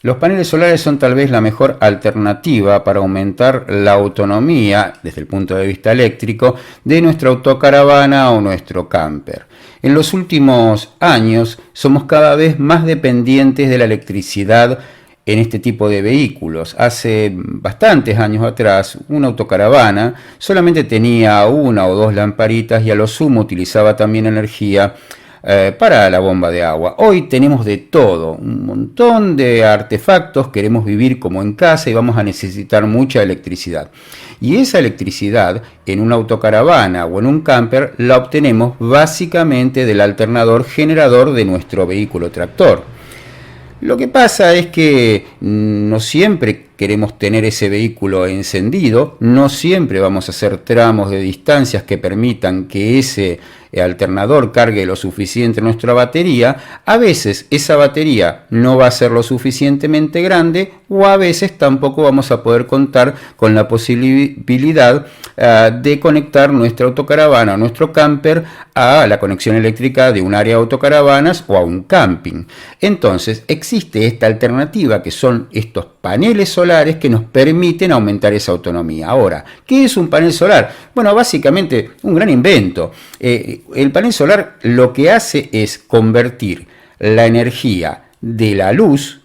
Los paneles solares son tal vez la mejor alternativa para aumentar la autonomía, desde el punto de vista eléctrico, de nuestra autocaravana o nuestro camper. En los últimos años somos cada vez más dependientes de la electricidad en este tipo de vehículos. Hace bastantes años atrás, una autocaravana solamente tenía una o dos lamparitas y a lo sumo utilizaba también energía para la bomba de agua. Hoy tenemos de todo, un montón de artefactos, queremos vivir como en casa y vamos a necesitar mucha electricidad. Y esa electricidad en una autocaravana o en un camper la obtenemos básicamente del alternador generador de nuestro vehículo tractor. Lo que pasa es que no siempre queremos tener ese vehículo encendido, no siempre vamos a hacer tramos de distancias que permitan que ese alternador cargue lo suficiente nuestra batería. A veces esa batería no va a ser lo suficientemente grande o a veces tampoco vamos a poder contar con la posibilidad de conectar nuestra autocaravana o nuestro camper a la conexión eléctrica de un área de autocaravanas o a un camping. Entonces existe esta alternativa que son estos paneles solares que nos permiten aumentar esa autonomía. Ahora, ¿qué es un panel solar? Bueno, básicamente un gran invento. El panel solar lo que hace es convertir la energía de la luz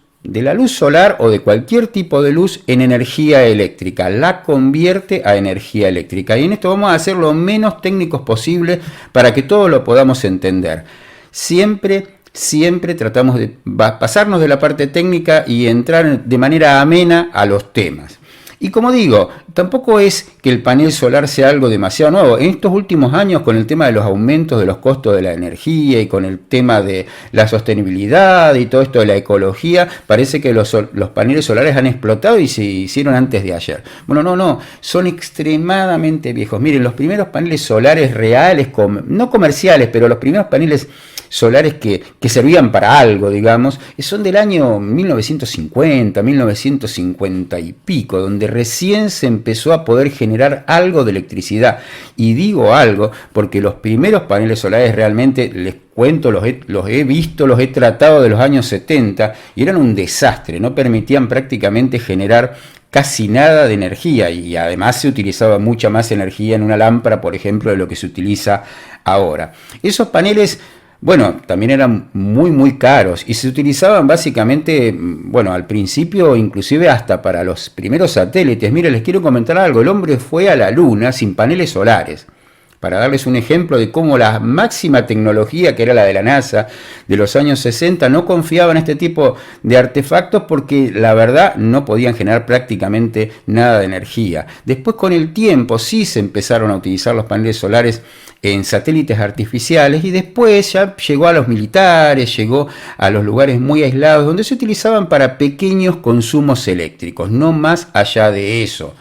solar o de cualquier tipo de luz en energía eléctrica, la convierte a energía eléctrica. Y en esto vamos a hacer lo menos técnicos posible para que todos lo podamos entender. Siempre tratamos de pasarnos de la parte técnica y entrar de manera amena a los temas. Y como digo, tampoco es que el panel solar sea algo demasiado nuevo. En estos últimos años, con el tema de los aumentos de los costos de la energía y con el tema de la sostenibilidad y todo esto de la ecología, parece que los paneles solares han explotado y se hicieron antes de ayer. Bueno, no, son extremadamente viejos. Miren, los primeros paneles solares reales, no comerciales, pero los primeros paneles solares que servían para algo, digamos, son del año 1950, 1950 y pico, donde recién se empezó a poder generar algo de electricidad. Y digo algo porque los primeros paneles solares realmente, les cuento, los he visto, los he tratado de los años 70 y eran un desastre, no permitían prácticamente generar casi nada de energía y además se utilizaba mucha más energía en una lámpara, por ejemplo, de lo que se utiliza ahora. Esos paneles, bueno, también eran muy caros y se utilizaban básicamente, bueno, al principio inclusive hasta para los primeros satélites. Mire, les quiero comentar algo, el hombre fue a la luna sin paneles solares. Para darles un ejemplo de cómo la máxima tecnología, que era la de la NASA de los años 60, no confiaba en este tipo de artefactos porque la verdad no podían generar prácticamente nada de energía. Después, con el tiempo, sí se empezaron a utilizar los paneles solares en satélites artificiales y después ya llegó a los militares, llegó a los lugares muy aislados donde se utilizaban para pequeños consumos eléctricos, no más allá de eso.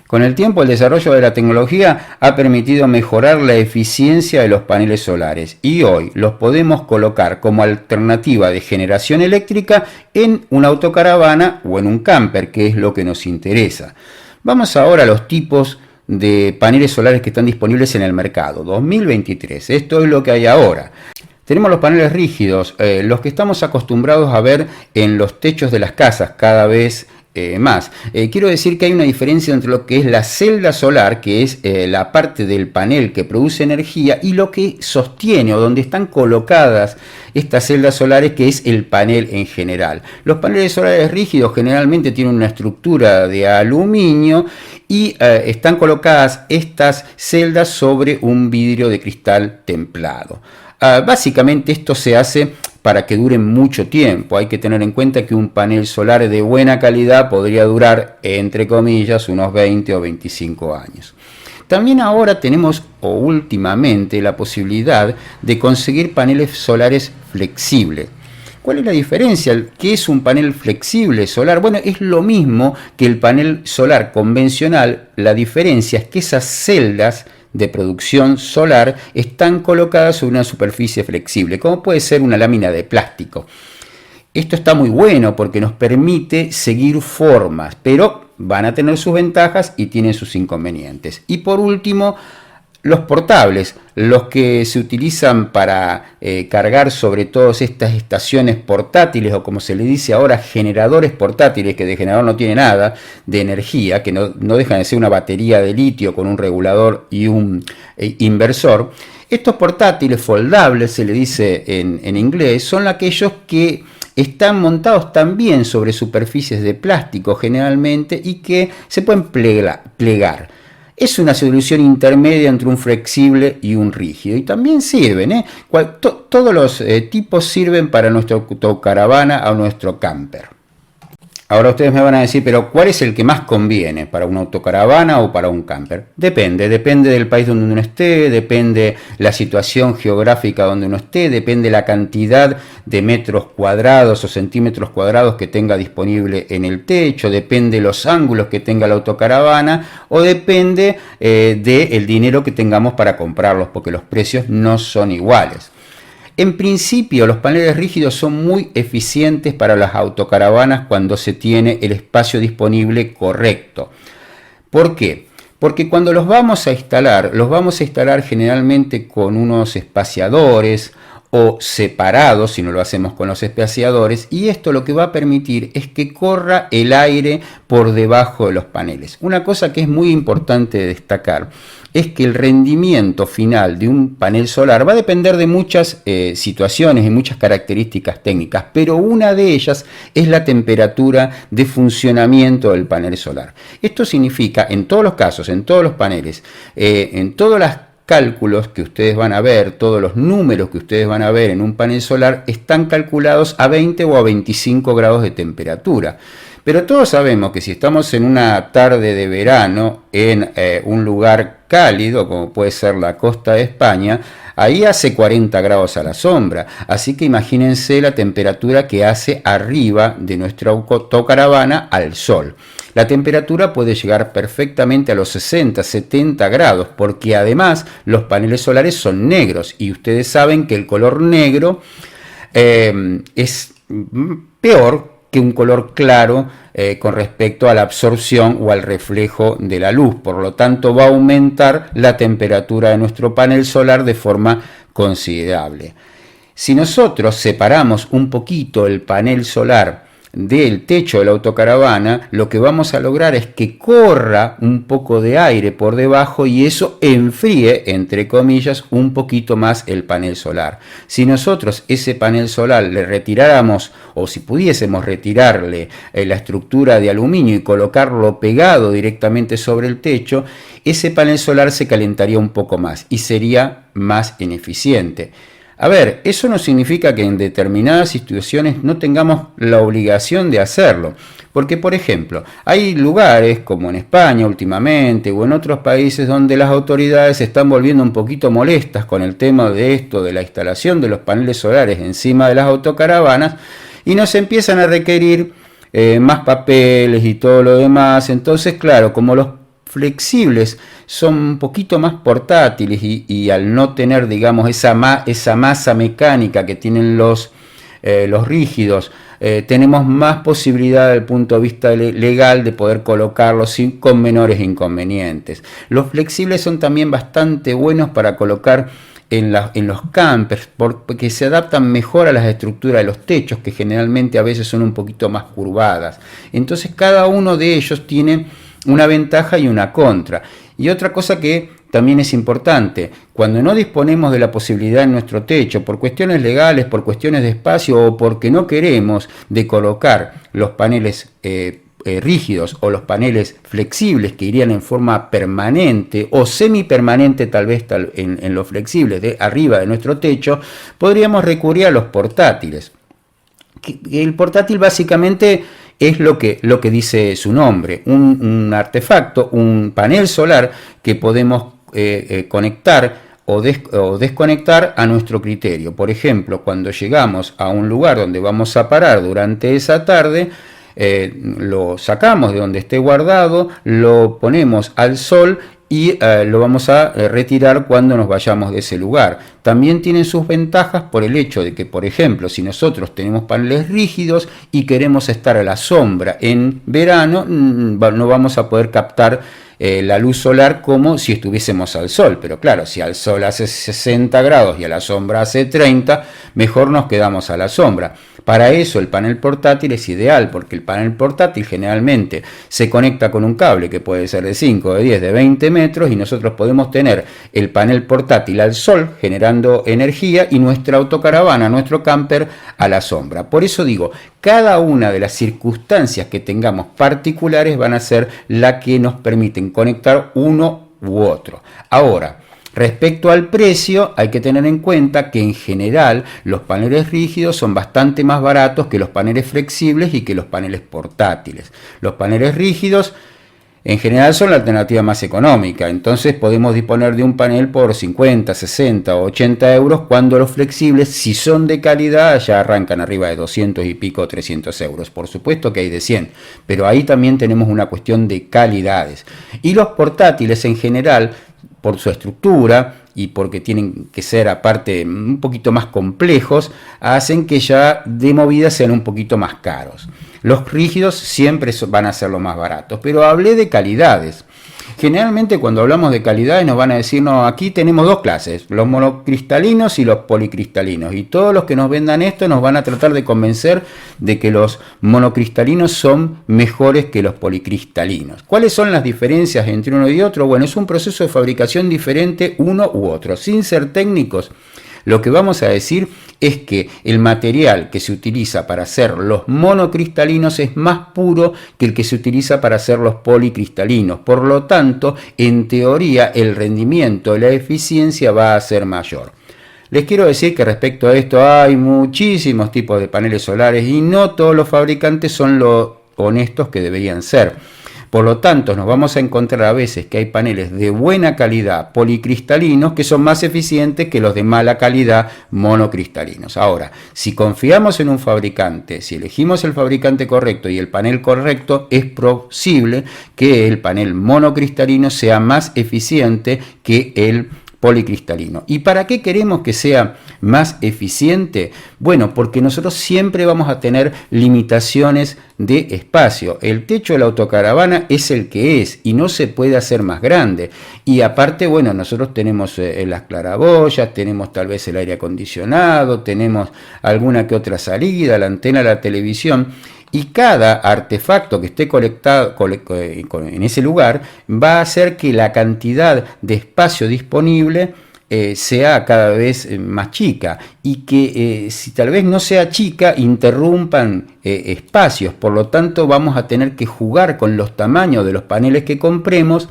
Con el tiempo, el desarrollo de la tecnología ha permitido mejorar la eficiencia de los paneles solares y hoy los podemos colocar como alternativa de generación eléctrica en una autocaravana o en un camper, que es lo que nos interesa. Vamos ahora a los tipos de paneles solares que están disponibles en el mercado. 2023, esto es lo que hay ahora. Tenemos los paneles rígidos, los que estamos acostumbrados a ver en los techos de las casas cada vez más. Quiero decir que hay una diferencia entre lo que es la celda solar, que es la parte del panel que produce energía, y lo que sostiene o donde están colocadas estas celdas solares, que es el panel en general. Los paneles solares rígidos generalmente tienen una estructura de aluminio y están colocadas estas celdas sobre un vidrio de cristal templado. Básicamente esto se hace para que duren mucho tiempo. Hay que tener en cuenta que un panel solar de buena calidad podría durar, entre comillas, unos 20 o 25 años. También ahora tenemos, o últimamente, la posibilidad de conseguir paneles solares flexibles. ¿Cuál es la diferencia? ¿Qué es un panel flexible solar? Bueno, es lo mismo que el panel solar convencional. La diferencia es que esas celdas de producción solar están colocadas sobre una superficie flexible, como puede ser una lámina de plástico. Esto está muy bueno porque nos permite seguir formas, pero van a tener sus ventajas y tienen sus inconvenientes. Y por último, los portables, los que se utilizan para cargar sobre todo estas estaciones portátiles, o como se le dice ahora, generadores portátiles, que de generador no tiene nada de energía, que no dejan de ser una batería de litio con un regulador y un inversor. Estos portátiles foldables, se le dice en inglés, son aquellos que están montados también sobre superficies de plástico generalmente y que se pueden plegar. Es una solución intermedia entre un flexible y un rígido. Y también sirven, todos los tipos sirven para nuestra autocaravana o nuestro camper. Ahora ustedes me van a decir, pero ¿cuál es el que más conviene para una autocaravana o para un camper? Depende del país donde uno esté, depende la situación geográfica donde uno esté, depende la cantidad de metros cuadrados o centímetros cuadrados que tenga disponible en el techo, depende los ángulos que tenga la autocaravana o depende del dinero que tengamos para comprarlos, porque los precios no son iguales. En principio, los paneles rígidos son muy eficientes para las autocaravanas cuando se tiene el espacio disponible correcto. ¿Por qué? Porque cuando los vamos a instalar generalmente con unos espaciadores o separados, si no lo hacemos con los espaciadores, y esto lo que va a permitir es que corra el aire por debajo de los paneles. Una cosa que es muy importante destacar es que el rendimiento final de un panel solar va a depender de muchas situaciones y muchas características técnicas, pero una de ellas es la temperatura de funcionamiento del panel solar. Esto significa, en todos los casos, en todos los paneles, en todas las cálculos que ustedes van a ver, todos los números que ustedes van a ver en un panel solar están calculados a 20 o a 25 grados de temperatura. Pero todos sabemos que si estamos en una tarde de verano en un lugar cálido, como puede ser la costa de España, ahí hace 40 grados a la sombra. Así que imagínense la temperatura que hace arriba de nuestra autocaravana al sol. La temperatura puede llegar perfectamente a los 60, 70 grados, porque además los paneles solares son negros y ustedes saben que el color negro es peor que un color claro con respecto a la absorción o al reflejo de la luz. Por lo tanto, va a aumentar la temperatura de nuestro panel solar de forma considerable. Si nosotros separamos un poquito el panel solar del techo de la autocaravana, lo que vamos a lograr es que corra un poco de aire por debajo y eso enfríe, entre comillas, un poquito más el panel solar. Si nosotros ese panel solar le retiráramos, o si pudiésemos retirarle la estructura de aluminio y colocarlo pegado directamente sobre el techo, ese panel solar se calentaría un poco más y sería más ineficiente. A ver, eso no significa que en determinadas situaciones no tengamos la obligación de hacerlo. Porque, por ejemplo, hay lugares como en España últimamente o en otros países donde las autoridades se están volviendo un poquito molestas con el tema de esto, de la instalación de los paneles solares encima de las autocaravanas, y nos empiezan a requerir más papeles y todo lo demás. Entonces, claro, como los flexibles son un poquito más portátiles y al no tener, digamos, esa masa mecánica que tienen los rígidos, tenemos más posibilidad desde el punto de vista legal de poder colocarlos con menores inconvenientes. Los flexibles son también bastante buenos para colocar en los campers porque se adaptan mejor a las estructuras de los techos, que generalmente a veces son un poquito más curvadas. Entonces cada uno de ellos tiene una ventaja y una contra. Y otra cosa que también es importante, cuando no disponemos de la posibilidad en nuestro techo, por cuestiones legales, por cuestiones de espacio o porque no queremos de colocar los paneles rígidos o los paneles flexibles que irían en forma permanente o semipermanente tal vez en los flexibles de arriba de nuestro techo, podríamos recurrir a los portátiles. El portátil básicamente es lo que dice su nombre, un artefacto, un panel solar que podemos conectar o desconectar a nuestro criterio. Por ejemplo, cuando llegamos a un lugar donde vamos a parar durante esa tarde, lo sacamos de donde esté guardado, lo ponemos al sol y lo vamos a retirar cuando nos vayamos de ese lugar. También tienen sus ventajas por el hecho de que, por ejemplo, si nosotros tenemos paneles rígidos y queremos estar a la sombra en verano, no vamos a poder captar la luz solar como si estuviésemos al sol. Pero claro, si al sol hace 60 grados y a la sombra hace 30, mejor nos quedamos a la sombra. Para eso el panel portátil es ideal, porque el panel portátil generalmente se conecta con un cable que puede ser de 5, de 10, de 20 metros, y nosotros podemos tener el panel portátil al sol generando energía y nuestra autocaravana, nuestro camper a la sombra. Por eso digo, cada una de las circunstancias que tengamos particulares van a ser la que nos permiten conectar uno u otro. Ahora, respecto al precio, hay que tener en cuenta que en general los paneles rígidos son bastante más baratos que los paneles flexibles y que los paneles portátiles. Los paneles rígidos en general son la alternativa más económica, entonces podemos disponer de un panel por 50, 60 o 80 euros, cuando los flexibles, si son de calidad, ya arrancan arriba de 200 y pico, 300 euros. Por supuesto que hay de 100, pero ahí también tenemos una cuestión de calidades. Y los portátiles en general, por su estructura y porque tienen que ser aparte un poquito más complejos, hacen que ya de movida sean un poquito más caros. Los rígidos siempre van a ser los más baratos, pero hablé de calidades. Generalmente cuando hablamos de calidades nos van a decir, no, aquí tenemos dos clases, los monocristalinos y los policristalinos, y todos los que nos vendan esto nos van a tratar de convencer de que los monocristalinos son mejores que los policristalinos. ¿Cuáles son las diferencias entre uno y otro? Bueno, es un proceso de fabricación diferente uno u otro. Sin ser técnicos, lo que vamos a decir es que el material que se utiliza para hacer los monocristalinos es más puro que el que se utiliza para hacer los policristalinos. Por lo tanto, en teoría, el rendimiento y la eficiencia va a ser mayor. Les quiero decir que respecto a esto hay muchísimos tipos de paneles solares y no todos los fabricantes son lo honestos que deberían ser. Por lo tanto, nos vamos a encontrar a veces que hay paneles de buena calidad policristalinos que son más eficientes que los de mala calidad monocristalinos. Ahora, si confiamos en un fabricante, si elegimos el fabricante correcto y el panel correcto, es posible que el panel monocristalino sea más eficiente que el policristalino. ¿Y para qué queremos que sea más eficiente? Bueno, porque nosotros siempre vamos a tener limitaciones de espacio. El techo de la autocaravana es el que es y no se puede hacer más grande. Y aparte, bueno, nosotros tenemos las claraboyas, tenemos tal vez el aire acondicionado, tenemos alguna que otra salida, la antena de la televisión. Y cada artefacto que esté conectado en ese lugar va a hacer que la cantidad de espacio disponible sea cada vez más chica, y que si tal vez no sea chica, interrumpan espacios. Por lo tanto, vamos a tener que jugar con los tamaños de los paneles que compremos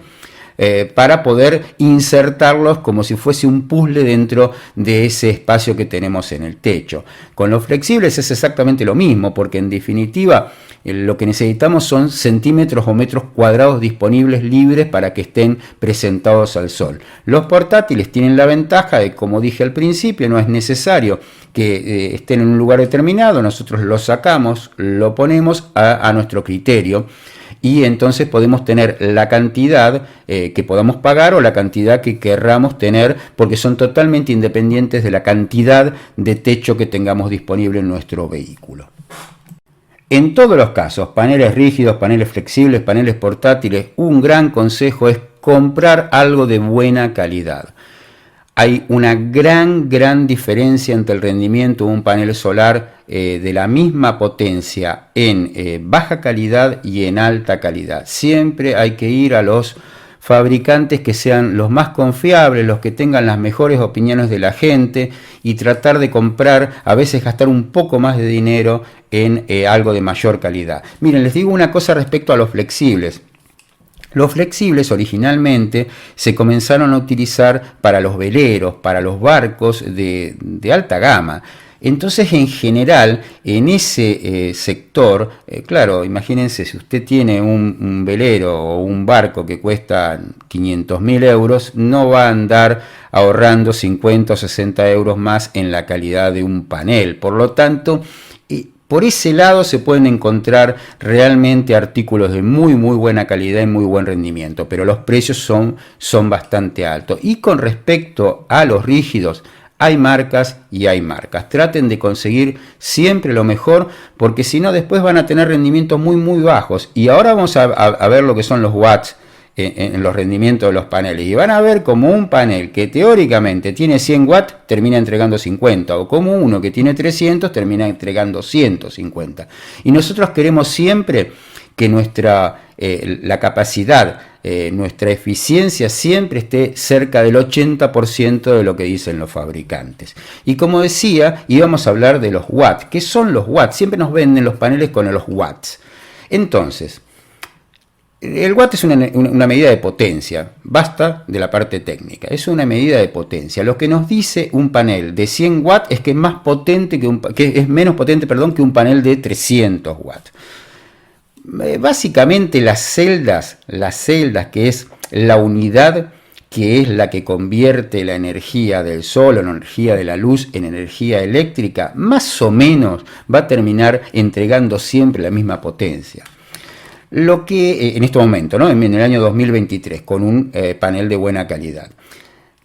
para poder insertarlos como si fuese un puzzle dentro de ese espacio que tenemos en el techo. Con los flexibles es exactamente lo mismo, porque en definitiva lo que necesitamos son centímetros o metros cuadrados disponibles libres para que estén presentados al sol. Los portátiles tienen la ventaja de, como dije al principio, no es necesario que estén en un lugar determinado, nosotros los sacamos, lo ponemos a nuestro criterio, y entonces podemos tener la cantidad que podamos pagar o la cantidad que querramos tener, porque son totalmente independientes de la cantidad de techo que tengamos disponible en nuestro vehículo. En todos los casos, paneles rígidos, paneles flexibles, paneles portátiles, un gran consejo es comprar algo de buena calidad. Hay una gran diferencia entre el rendimiento de un panel solar de la misma potencia en baja calidad y en alta calidad. Siempre hay que ir a los fabricantes que sean los más confiables, los que tengan las mejores opiniones de la gente, y tratar de comprar, a veces gastar un poco más de dinero en algo de mayor calidad. Miren, les digo una cosa respecto a los flexibles. Los flexibles originalmente se comenzaron a utilizar para los veleros, para los barcos de alta gama. Entonces, en general, en ese sector, claro, imagínense, si usted tiene un velero o un barco que cuesta 500.000 euros, no va a andar ahorrando 50 o 60 euros más en la calidad de un panel. Por lo tanto, por ese lado se pueden encontrar realmente artículos de muy buena calidad y muy buen rendimiento, pero los precios son bastante altos. Y con respecto a los rígidos, hay marcas y hay marcas. Traten de conseguir siempre lo mejor, porque si no después van a tener rendimientos muy bajos. Y ahora vamos a ver lo que son los watts en los rendimientos de los paneles y van a ver como un panel que teóricamente tiene 100 watts termina entregando 50 o como uno que tiene 300 termina entregando 150. Y nosotros queremos siempre que la capacidad, nuestra eficiencia siempre esté cerca del 80% de lo que dicen los fabricantes. Y como decía, íbamos a hablar de los watts. ¿Qué son los watts? Siempre nos venden los paneles con los watts. Entonces, el watt es una medida de potencia, basta de la parte técnica, es una medida de potencia. Lo que nos dice un panel de 100 watts es que es más potente que es menos potente, que un panel de 300 watts. Básicamente las celdas, que es la unidad que es la que convierte la energía del sol o la energía de la luz en energía eléctrica, más o menos va a terminar entregando siempre la misma potencia. Lo que en este momento, ¿no? En el año 2023, con un panel de buena calidad.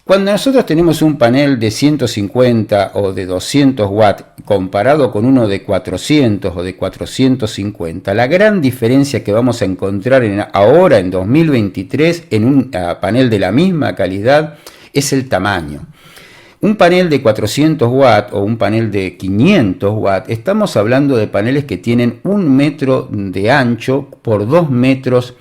Cuando nosotros tenemos un panel de 150 o de 200 watts comparado con uno de 400 o de 450, la gran diferencia que vamos a encontrar ahora en 2023 en un panel de la misma calidad es el tamaño. Un panel de 400 watts o un panel de 500 watts, estamos hablando de paneles que tienen 1 metro de ancho por 2 metros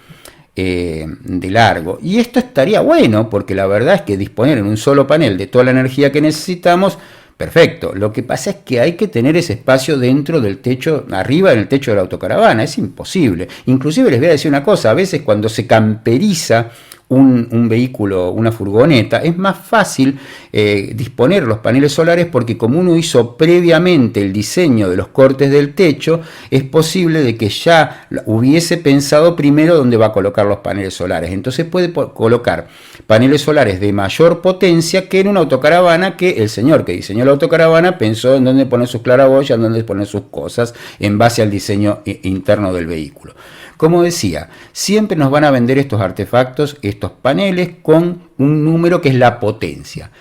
de largo. Y esto estaría bueno porque la verdad es que disponer en un solo panel de toda la energía que necesitamos, perfecto. Lo que pasa es que hay que tener ese espacio dentro del techo, arriba en el techo de la autocaravana, es imposible. Inclusive les voy a decir una cosa, a veces cuando se camperiza un vehículo, una furgoneta, es más fácil disponer los paneles solares porque como uno hizo previamente el diseño de los cortes del techo, es posible de que ya hubiese pensado primero dónde va a colocar los paneles solares. Entonces puede colocar paneles solares de mayor potencia que en una autocaravana que el señor que diseñó la autocaravana pensó en dónde poner sus claraboyas, en dónde poner sus cosas en base al diseño interno del vehículo. Como decía, siempre nos van a vender estos artefactos, estos paneles con un número que es la potencia.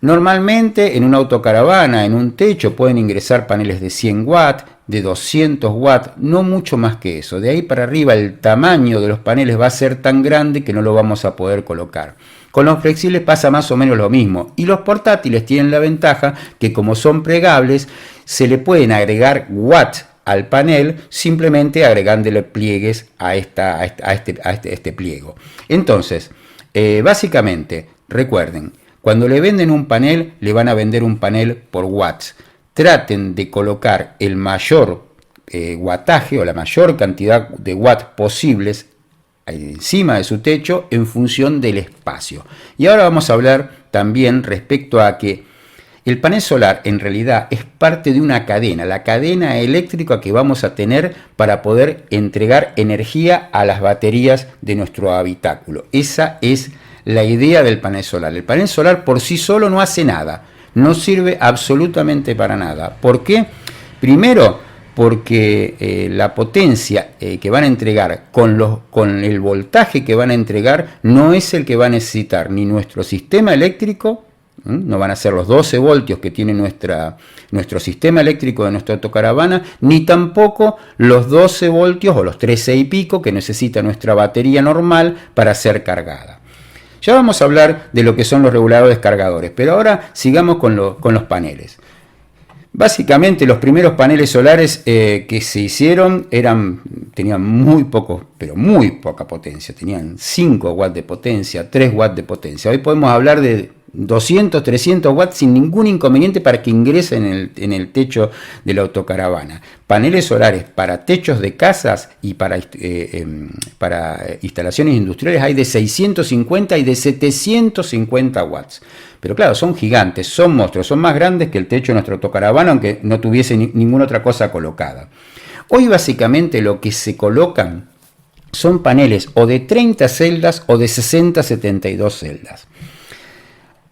Normalmente en una autocaravana, en un techo, pueden ingresar paneles de 100 watts, de 200 watts, no mucho más que eso. De ahí para arriba el tamaño de los paneles va a ser tan grande que no lo vamos a poder colocar. Con los flexibles pasa más o menos lo mismo. Y los portátiles tienen la ventaja que como son plegables, se le pueden agregar watts al panel simplemente agregándole pliegues a este pliego. Entonces, básicamente, recuerden, cuando le venden un panel, le van a vender un panel por watts. Traten de colocar el mayor wattaje o la mayor cantidad de watts posibles encima de su techo en función del espacio. Y ahora vamos a hablar también respecto a que el panel solar en realidad es parte de una cadena, la cadena eléctrica que vamos a tener para poder entregar energía a las baterías de nuestro habitáculo. Esa es la idea del panel solar. El panel solar por sí solo no hace nada, no sirve absolutamente para nada. ¿Por qué? Primero, porque la potencia que van a entregar con el voltaje que van a entregar no es el que va a necesitar ni nuestro sistema eléctrico. No van a ser los 12 voltios que tiene nuestro sistema eléctrico de nuestra autocaravana, ni tampoco los 12 voltios o los 13 y pico que necesita nuestra batería normal para ser cargada. Ya vamos a hablar de lo que son los reguladores cargadores, pero ahora sigamos con los paneles. Básicamente los primeros paneles solares que se hicieron tenían muy poca potencia, tenían 5 watts de potencia, 3 watts de potencia. Hoy podemos hablar de 200, 300 watts sin ningún inconveniente para que ingresen en el techo de la autocaravana. Paneles solares para techos de casas y para instalaciones industriales hay de 650 y de 750 watts. Pero claro, son gigantes, son monstruos, son más grandes que el techo de nuestra autocaravana, aunque no tuviese ninguna otra cosa colocada. Hoy básicamente lo que se colocan son paneles o de 30 celdas o de 60-72 celdas.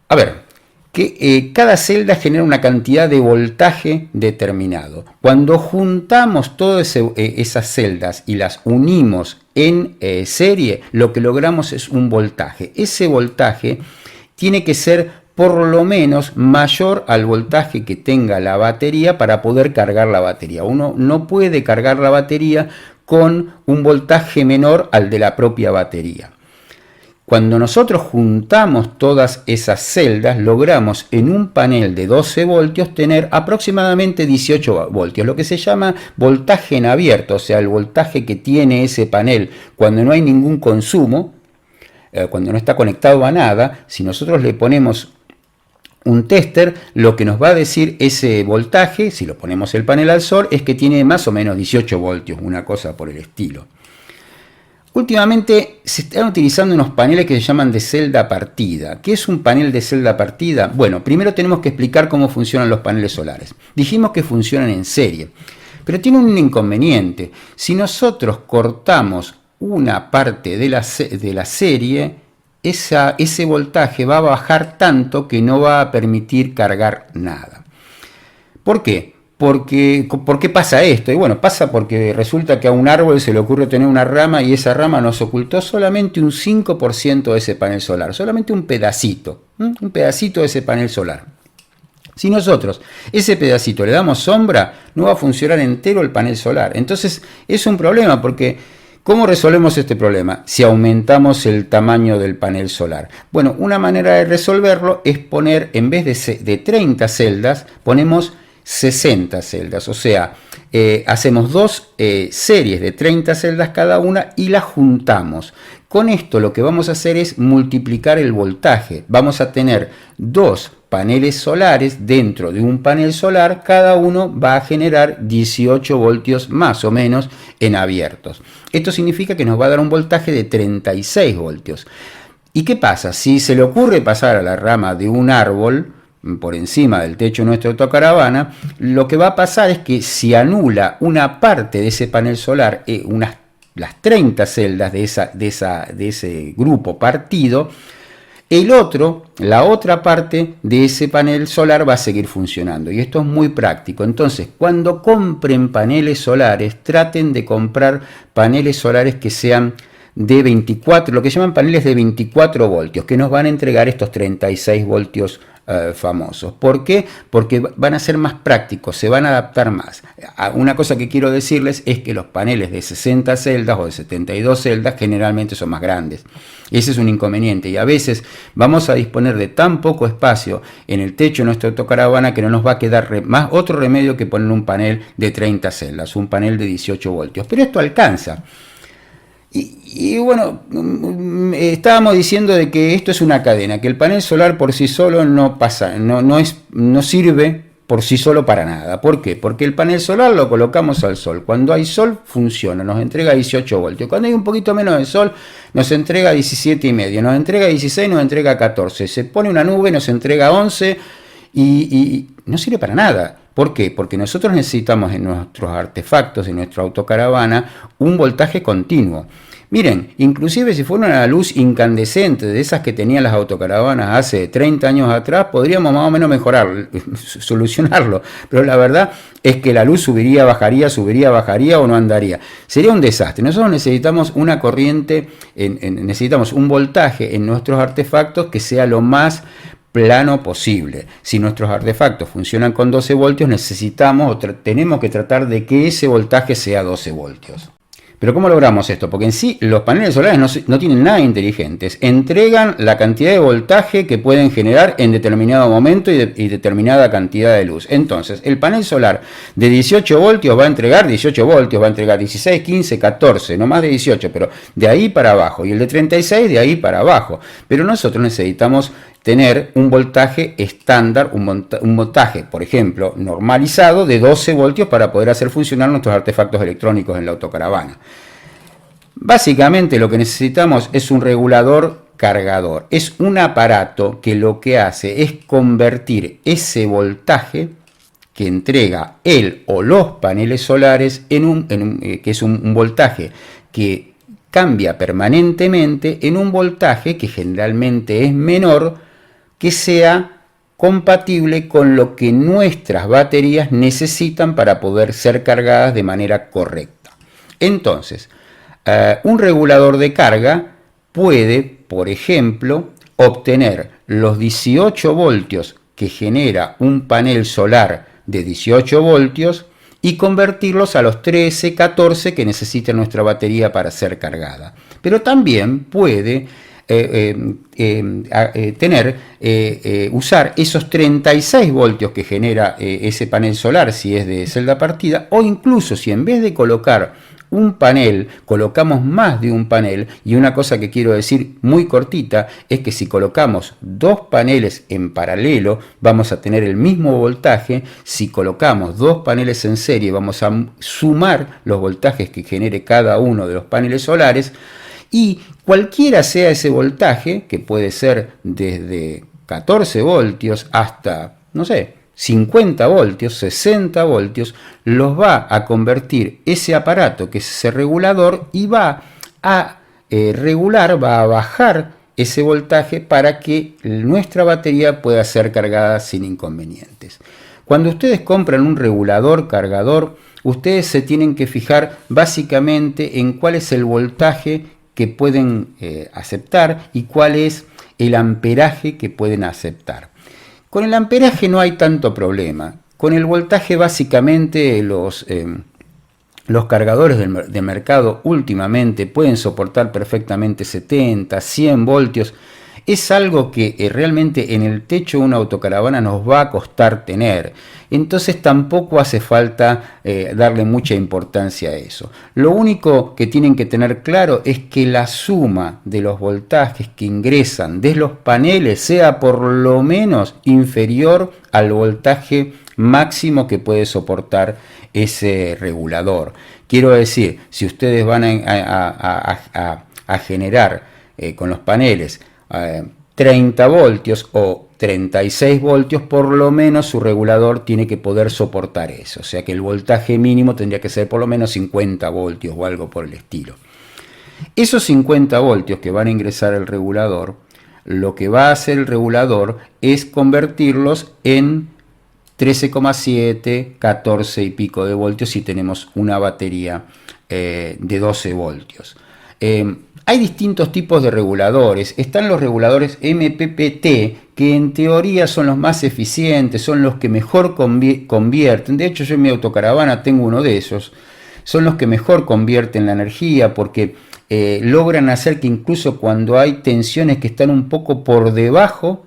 A ver, que cada celda genera una cantidad de voltaje determinado. Cuando juntamos todas esas celdas y las unimos en serie, lo que logramos es un voltaje. Ese voltaje tiene que ser por lo menos mayor al voltaje que tenga la batería para poder cargar la batería. Uno no puede cargar la batería con un voltaje menor al de la propia batería. Cuando nosotros juntamos todas esas celdas, logramos en un panel de 12 voltios tener aproximadamente 18 voltios, lo que se llama voltaje en abierto, o sea, el voltaje que tiene ese panel cuando no hay ningún consumo, cuando no está conectado a nada. Si nosotros le ponemos un tester, lo que nos va a decir ese voltaje, si lo ponemos el panel al sol, es que tiene más o menos 18 voltios, una cosa por el estilo. Últimamente se están utilizando unos paneles que se llaman de celda partida. ¿Qué es un panel de celda partida? Bueno, primero tenemos que explicar cómo funcionan los paneles solares. Dijimos que funcionan en serie, pero tiene un inconveniente. Si nosotros cortamos una parte de la serie, ese voltaje va a bajar tanto que no va a permitir cargar nada. ¿Por qué? ¿Por qué pasa esto? Y bueno, pasa porque resulta que a un árbol se le ocurre tener una rama y esa rama nos ocultó solamente un 5% de ese panel solar, solamente un pedacito de ese panel solar. Si nosotros ese pedacito le damos sombra, no va a funcionar entero el panel solar. Entonces es un problema porque ¿cómo resolvemos este problema? Si aumentamos el tamaño del panel solar. Bueno, una manera de resolverlo es poner, en vez de 30 celdas, ponemos 60 celdas, o sea, hacemos dos series de 30 celdas cada una y las juntamos. Con esto lo que vamos a hacer es multiplicar el voltaje. Vamos a tener dos paneles solares dentro de un panel solar, cada uno va a generar 18 voltios más o menos en abiertos. Esto significa que nos va a dar un voltaje de 36 voltios. ¿Y qué pasa? Si se le ocurre pasar a la rama de un árbol por encima del techo de nuestra autocaravana, lo que va a pasar es que si anula una parte de ese panel solar, las 30 celdas de ese grupo partido, la otra parte de ese panel solar va a seguir funcionando. Y esto es muy práctico. Entonces, cuando compren paneles solares, traten de comprar paneles solares que sean de 24, lo que llaman paneles de 24 voltios, que nos van a entregar estos 36 voltios famosos. ¿Por qué? Porque van a ser más prácticos, se van a adaptar más. Una cosa que quiero decirles es que los paneles de 60 celdas o de 72 celdas generalmente son más grandes. Ese es un inconveniente y a veces vamos a disponer de tan poco espacio en el techo de nuestra autocaravana que no nos va a quedar más otro remedio que poner un panel de 30 celdas, un panel de 18 voltios. Pero esto alcanza. Y bueno, estábamos diciendo de que esto es una cadena, que el panel solar por sí solo no sirve por sí solo para nada. ¿Por qué? Porque el panel solar lo colocamos al sol. Cuando hay sol funciona, nos entrega 18 voltios. Cuando hay un poquito menos de sol nos entrega 17,5, nos entrega 16, nos entrega 14. Se pone una nube, nos entrega 11 y no sirve para nada. ¿Por qué? Porque nosotros necesitamos en nuestros artefactos, en nuestra autocaravana, un voltaje continuo. Miren, inclusive si fuera una luz incandescente de esas que tenían las autocaravanas hace 30 años atrás, podríamos más o menos mejorar, solucionarlo. Pero la verdad es que la luz subiría, bajaría o no andaría. Sería un desastre. Nosotros necesitamos una corriente, necesitamos un voltaje en nuestros artefactos que sea lo más plano posible. Si nuestros artefactos funcionan con 12 voltios, tenemos que tratar de que ese voltaje sea 12 voltios. Pero ¿cómo logramos esto? Porque en sí los paneles solares no tienen nada inteligentes. Entregan la cantidad de voltaje que pueden generar en determinado momento y determinada cantidad de luz. Entonces, el panel solar de 18 voltios va a entregar 18 voltios, va a entregar 16, 15, 14, no más de 18, pero de ahí para abajo. Y el de 36 de ahí para abajo. Pero nosotros necesitamos tener un voltaje estándar, un voltaje, por ejemplo, normalizado de 12 voltios para poder hacer funcionar nuestros artefactos electrónicos en la autocaravana. Básicamente lo que necesitamos es un regulador cargador. Es un aparato que lo que hace es convertir ese voltaje que entrega él o los paneles solares que es un voltaje que cambia permanentemente en un voltaje que generalmente es menor, que sea compatible con lo que nuestras baterías necesitan para poder ser cargadas de manera correcta. Entonces, un regulador de carga puede, por ejemplo, obtener los 18 voltios que genera un panel solar de 18 voltios y convertirlos a los 13, 14 que necesita nuestra batería para ser cargada. Pero también puede usar esos 36 voltios que genera ese panel solar si es de celda partida, o incluso si en vez de colocar un panel, colocamos más de un panel. Y una cosa que quiero decir muy cortita es que si colocamos dos paneles en paralelo vamos a tener el mismo voltaje. Si colocamos dos paneles en serie vamos a sumar los voltajes que genere cada uno de los paneles solares, y cualquiera sea ese voltaje, que puede ser desde 14 voltios hasta, no sé, 50 voltios, 60 voltios, los va a convertir ese aparato, que es ese regulador, y va a regular, va a bajar ese voltaje para que nuestra batería pueda ser cargada sin inconvenientes. Cuando ustedes compran un regulador cargador, ustedes se tienen que fijar básicamente en cuál es el voltaje que pueden aceptar y cuál es el amperaje que pueden aceptar. Con el amperaje no hay tanto problema. Con el voltaje básicamente los cargadores de mercado últimamente pueden soportar perfectamente 70, 100 voltios. Es algo que realmente en el techo de una autocaravana nos va a costar tener. Entonces tampoco hace falta darle mucha importancia a eso. Lo único que tienen que tener claro es que la suma de los voltajes que ingresan de los paneles sea por lo menos inferior al voltaje máximo que puede soportar ese regulador. Quiero decir, si ustedes van a generar con los paneles 30 voltios o 36 voltios, por lo menos su regulador tiene que poder soportar eso. O sea que el voltaje mínimo tendría que ser por lo menos 50 voltios o algo por el estilo. Esos 50 voltios que van a ingresar al regulador, lo que va a hacer el regulador es convertirlos en 13,7, 14 y pico de voltios si tenemos una batería de 12 voltios. Hay distintos tipos de reguladores. Están los reguladores MPPT, que en teoría son los más eficientes, son los que mejor convierten. De hecho, yo en mi autocaravana tengo uno de esos. Son los que mejor convierten la energía porque logran hacer que incluso cuando hay tensiones que están un poco por debajo,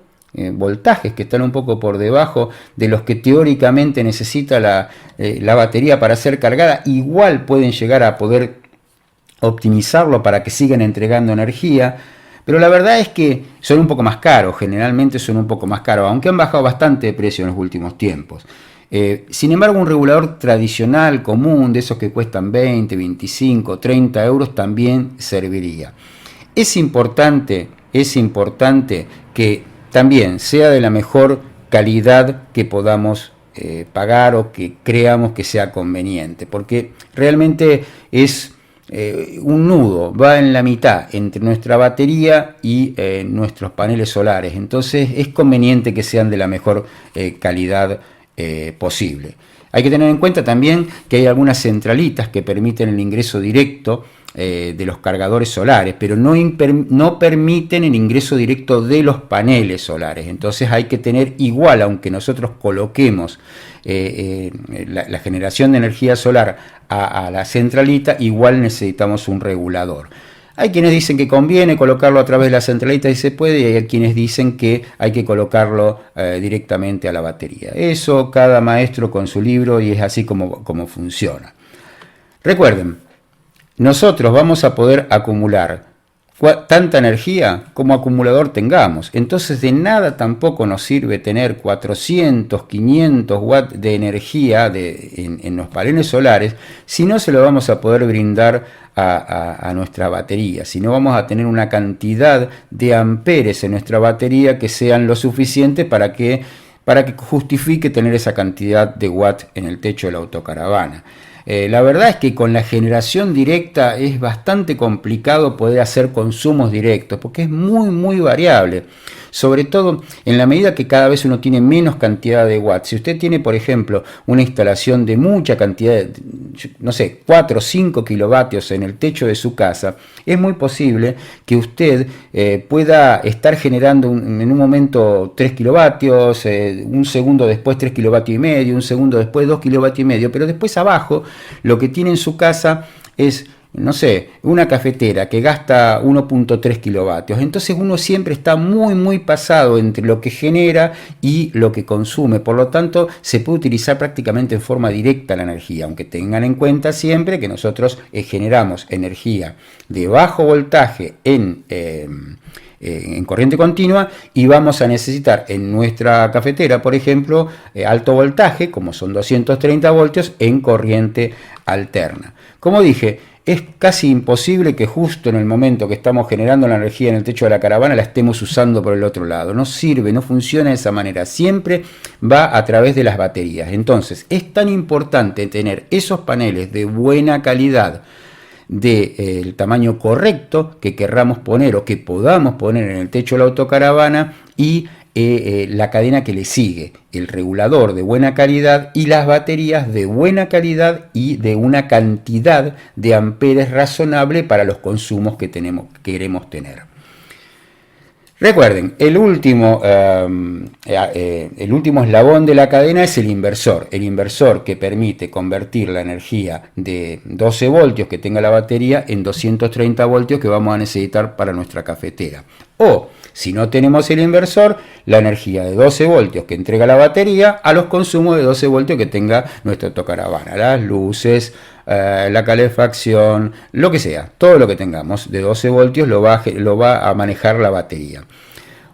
voltajes que están un poco por debajo de los que teóricamente necesita la batería para ser cargada, igual pueden llegar a poder optimizarlo para que sigan entregando energía. Pero la verdad es que son un poco más caros, generalmente son un poco más caros, aunque han bajado bastante de precio en los últimos tiempos. Sin embargo, un regulador tradicional, común, de esos que cuestan 20, 25, 30 euros, también serviría. Es importante que también sea de la mejor calidad que podamos pagar o que creamos que sea conveniente, porque realmente es un nudo, va en la mitad entre nuestra batería y nuestros paneles solares. Entonces es conveniente que sean de la mejor calidad posible. Hay que tener en cuenta también que hay algunas centralitas que permiten el ingreso directo de los cargadores solares, pero no permiten el ingreso directo de los paneles solares. Entonces hay que tener igual, aunque nosotros coloquemos la generación de energía solar a la centralita, igual necesitamos un regulador. Hay quienes dicen que conviene colocarlo a través de la centralita y se puede, y hay quienes dicen que hay que colocarlo directamente a la batería. Eso cada maestro con su libro, y es así como funciona. Recuerden, nosotros vamos a poder acumular tanta energía como acumulador tengamos. Entonces de nada tampoco nos sirve tener 400, 500 watts de energía en los paneles solares si no se lo vamos a poder brindar a nuestra batería, si no vamos a tener una cantidad de amperes en nuestra batería que sean lo suficiente para que justifique tener esa cantidad de watts en el techo de la autocaravana. La verdad es que con la generación directa es bastante complicado poder hacer consumos directos porque es muy variable, sobre todo en la medida que cada vez uno tiene menos cantidad de watts. Si usted tiene, por ejemplo, una instalación de mucha cantidad, no sé, 4 o 5 kilovatios en el techo de su casa, es muy posible que usted pueda estar generando en un momento 3 kilovatios, un segundo después 3 kilovatios y medio, un segundo después 2 kilovatios y medio, pero después abajo lo que tiene en su casa es no sé, una cafetera que gasta 1.3 kilovatios, entonces uno siempre está muy pasado entre lo que genera y lo que consume, por lo tanto se puede utilizar prácticamente en forma directa la energía, aunque tengan en cuenta siempre que nosotros generamos energía de bajo voltaje en corriente continua, y vamos a necesitar en nuestra cafetera, por ejemplo, alto voltaje, como son 230 voltios, en corriente alterna. Como dije, es casi imposible que justo en el momento que estamos generando la energía en el techo de la caravana la estemos usando por el otro lado. No sirve, no funciona de esa manera. Siempre va a través de las baterías. Entonces, es tan importante tener esos paneles de buena calidad, del tamaño correcto que querramos poner o que podamos poner en el techo de la autocaravana, y la cadena que le sigue, el regulador de buena calidad y las baterías de buena calidad y de una cantidad de amperes razonable para los consumos que queremos tener. Recuerden, el último eslabón de la cadena es el inversor que permite convertir la energía de 12 voltios que tenga la batería en 230 voltios que vamos a necesitar para nuestra cafetera. O, si no tenemos el inversor, la energía de 12 voltios que entrega la batería a los consumos de 12 voltios que tenga nuestra autocaravana, las luces, la calefacción, lo que sea, todo lo que tengamos de 12 voltios lo va a manejar la batería.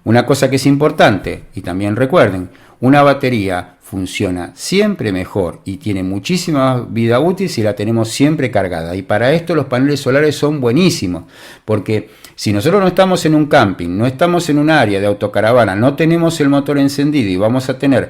Una cosa que es importante, y también recuerden, una batería funciona siempre mejor y tiene muchísima vida útil si la tenemos siempre cargada, y para esto los paneles solares son buenísimos, porque si nosotros no estamos en un camping, no estamos en un área de autocaravana, no tenemos el motor encendido y vamos a tener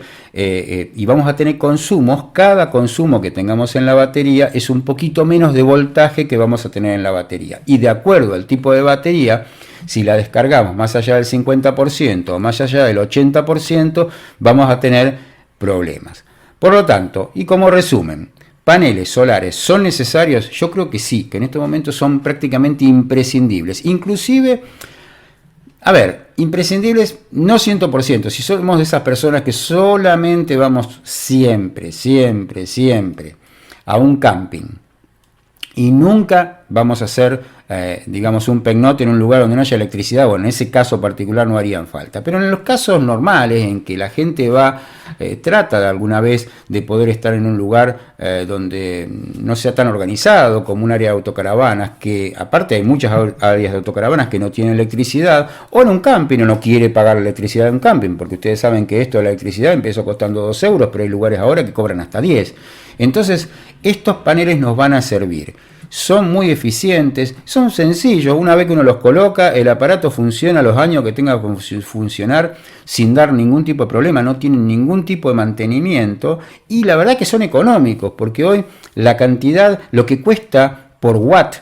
consumos, cada consumo que tengamos en la batería es un poquito menos de voltaje que vamos a tener en la batería, y de acuerdo al tipo de batería, si la descargamos más allá del 50% o más allá del 80%, vamos a tener problemas. Por lo tanto, y como resumen, ¿paneles solares son necesarios? Yo creo que sí, que en este momento son prácticamente imprescindibles. Inclusive, imprescindibles no 100%, si somos de esas personas que solamente vamos siempre a un camping y nunca vamos a hacer, un pernocte en un lugar donde no haya electricidad, bueno, en ese caso particular no harían falta. Pero en los casos normales, en que la gente trata de alguna vez de poder estar en un lugar donde no sea tan organizado como un área de autocaravanas, que aparte hay muchas áreas de autocaravanas que no tienen electricidad, o en un camping, no quiere pagar la electricidad en un camping, porque ustedes saben que esto de la electricidad empezó costando 2 euros, pero hay lugares ahora que cobran hasta 10. Entonces, estos paneles nos van a servir. Son muy eficientes, son sencillos, una vez que uno los coloca, el aparato funciona los años que tenga que funcionar sin dar ningún tipo de problema, no tienen ningún tipo de mantenimiento, y la verdad que son económicos, porque hoy la cantidad, lo que cuesta por watt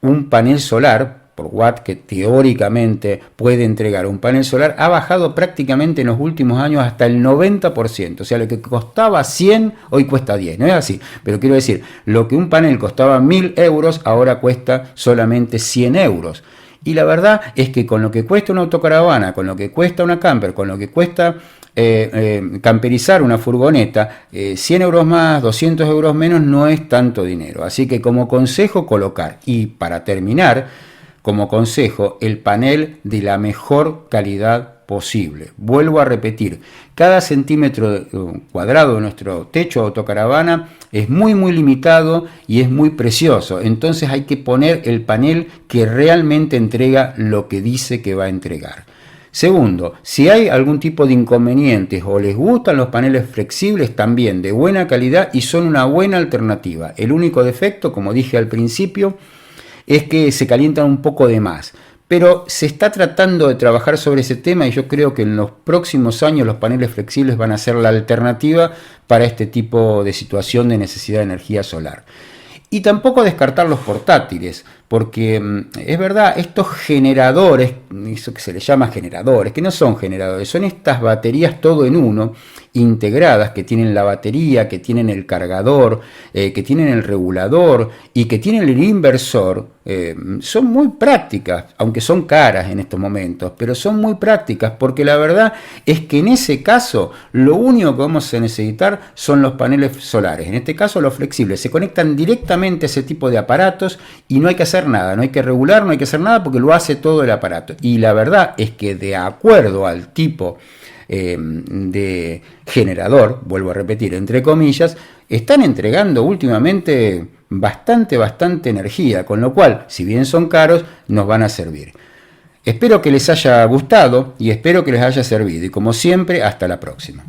un panel solar, por watt que teóricamente puede entregar un panel solar, ha bajado prácticamente en los últimos años hasta el 90%, o sea, lo que costaba 100 hoy cuesta 10, no es así, pero quiero decir, lo que un panel costaba 1.000 euros ahora cuesta solamente 100 euros, y la verdad es que con lo que cuesta una autocaravana, con lo que cuesta una camper, con lo que cuesta camperizar una furgoneta, 100 euros más, 200 euros menos no es tanto dinero, así que como consejo colocar, y para terminar, como consejo, el panel de la mejor calidad posible. Vuelvo a repetir, cada centímetro cuadrado de nuestro techo de autocaravana es muy limitado y es muy precioso. Entonces hay que poner el panel que realmente entrega lo que dice que va a entregar. Segundo, si hay algún tipo de inconvenientes o les gustan los paneles flexibles, también de buena calidad y son una buena alternativa. El único defecto, como dije al principio, es que se calientan un poco de más, pero se está tratando de trabajar sobre ese tema y yo creo que en los próximos años los paneles flexibles van a ser la alternativa para este tipo de situación de necesidad de energía solar. Y tampoco descartar los portátiles, porque es verdad, estos generadores, eso que se les llama generadores, que no son generadores, son estas baterías todo en uno, integradas, que tienen la batería, que tienen el cargador, que tienen el regulador y que tienen el inversor, son muy prácticas, aunque son caras en estos momentos, pero son muy prácticas, porque la verdad es que en ese caso lo único que vamos a necesitar son los paneles solares, en este caso los flexibles, se conectan directamente a ese tipo de aparatos y no hay que hacer nada, no hay que regular, no hay que hacer nada porque lo hace todo el aparato. Y la verdad es que de acuerdo al tipo de generador, vuelvo a repetir, entre comillas, están entregando últimamente bastante energía, con lo cual, si bien son caros, nos van a servir. Espero que les haya gustado y espero que les haya servido. Y como siempre, hasta la próxima.